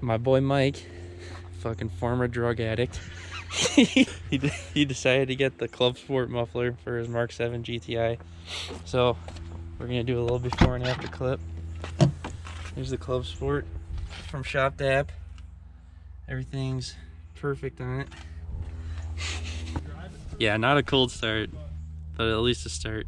my boy Mike, fucking former drug addict, he decided to get the Clubsport muffler for his Mark 7 GTI. So we're gonna do a little before and after clip. Here's the Clubsport from Shop Dap. Everything's perfect on it. Yeah, not a cold start, but at least a start.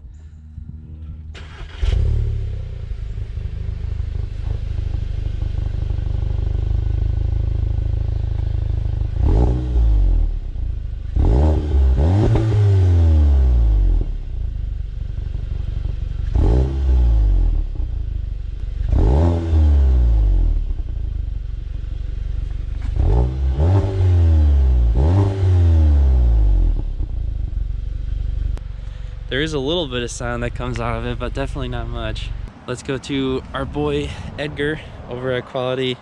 There is a little bit of sound that comes out of it, but definitely not much. Let's go to our boy Edgar over at Quality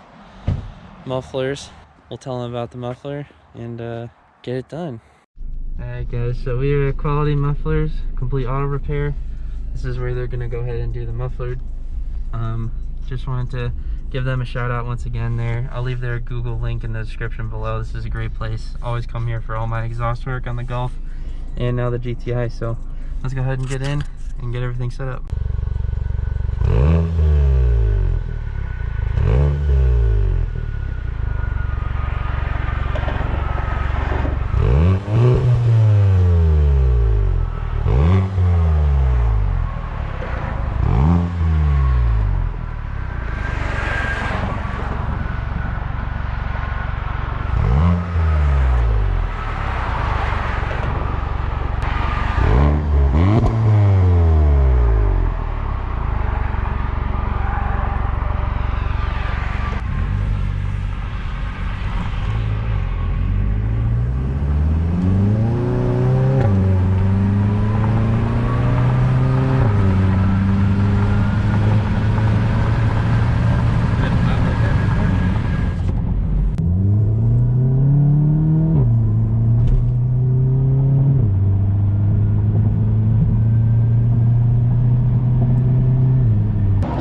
Mufflers. We'll tell him about the muffler and get it done. Alright guys, so we are at Quality Mufflers, complete auto repair. This is where they're gonna go ahead and do the muffler. Just wanted to give them a shout out once again there. I'll leave their Google link in the description below. This is a great place. Always come here for all my exhaust work on the Golf and now the GTI. So let's go ahead and get in and get everything set up.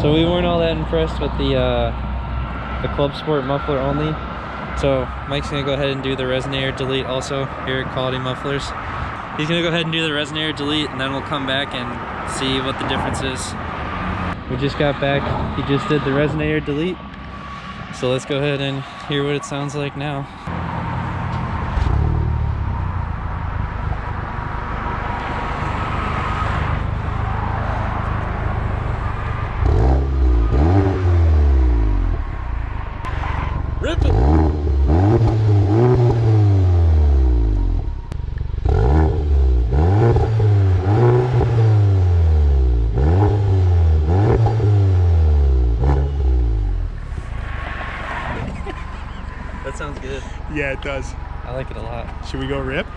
So we weren't all that impressed with the Clubsport muffler only. So Mike's gonna go ahead and do the Resonator Delete also here at Quality Mufflers. He's gonna go ahead and do the Resonator Delete, and then we'll come back and see what the difference is. We just got back. He just did the Resonator Delete. So let's go ahead and hear what it sounds like now. Rip it! That sounds good. Yeah, it does. I like it a lot. Should we go rip?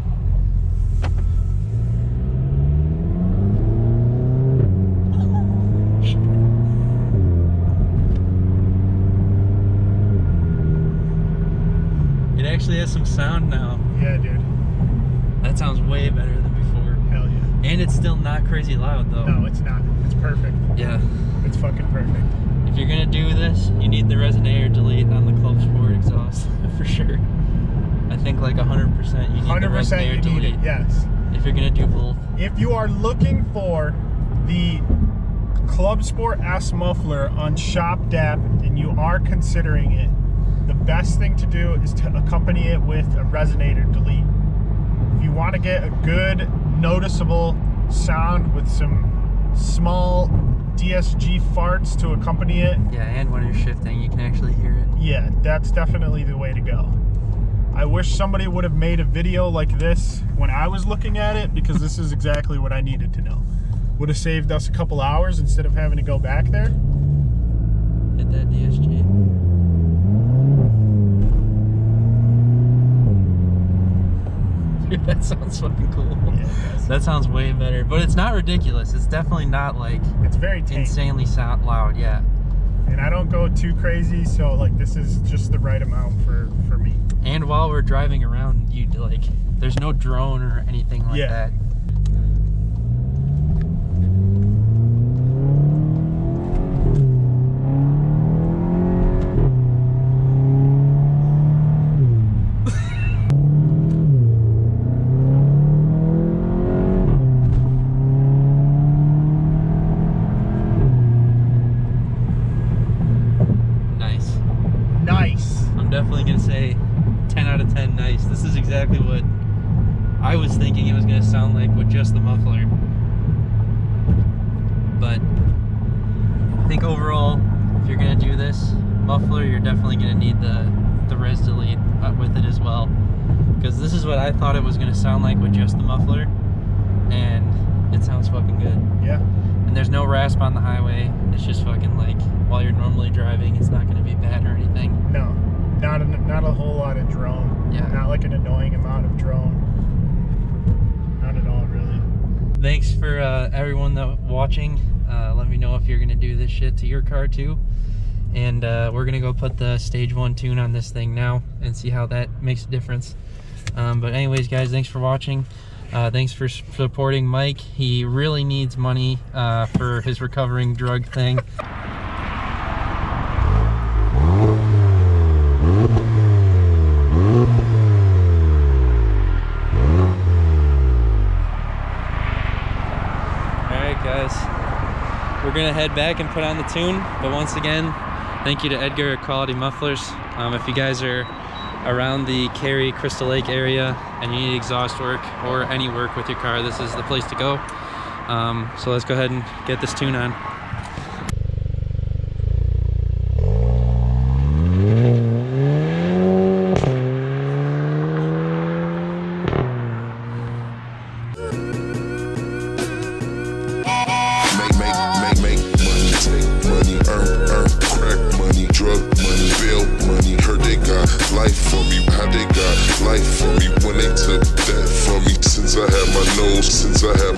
It actually has some sound now. Yeah, dude. That sounds way better than before. Hell yeah. And it's still not crazy loud though. No, it's not. It's perfect. Yeah. It's fucking perfect. If you're gonna do this, you need the Resonator Delete on the Clubsport exhaust for sure. I think like 100% you need 100% the Resonator you Delete. need it, yes. If you're gonna do both. If you are looking for the Clubsport S muffler on Shop Dap and you are considering it, the best thing to do is to accompany it with a Resonator Delete. If you want to get a good, noticeable sound with some small DSG farts to accompany it. Yeah, and when you're shifting, you can actually hear it. Yeah, that's definitely the way to go. I wish somebody would have made a video like this when I was looking at it, because this is exactly what I needed to know. Would have saved us a couple hours instead of having to go back there. Hit that DSG. Dude, that sounds fucking cool. Yeah, that sounds way better, but it's not ridiculous. It's definitely not like it's very tame. Insanely loud. Yeah. And I don't go too crazy, so like this is just the right amount for me. And while we're driving around, you like there's no drone or anything like that. I was thinking it was going to sound like with just the muffler. But I think overall, if you're going to do this muffler, you're definitely going to need the Res Delete with it as well. Because this is what I thought it was going to sound like with just the muffler. And it sounds fucking good. Yeah. And there's no rasp on the highway. It's just fucking like, while you're normally driving, it's not going to be bad or anything. No, not a whole lot of drone. Yeah. Not like an annoying amount of drone. Not at all, really. Thanks for everyone that watching. Let me know if you're going to do this shit to your car too. And we're going to go put the stage 1 tune on this thing now and see how that makes a difference. But anyways, guys, thanks for watching. Thanks for supporting Mike. He really needs money for his recovering drug thing. Alright guys, we're gonna head back and put on the tune, but once again, thank you to Edgar at Quality Mufflers. If you guys are around the Cary, Crystal Lake area and you need exhaust work or any work with your car, this is the place to go. So let's go ahead and get this tune on. Make money, take money, earn crack money, drug money, bail money. Heard they got life for me, how they got life for me when they took that from me. Since I had my nose, since I had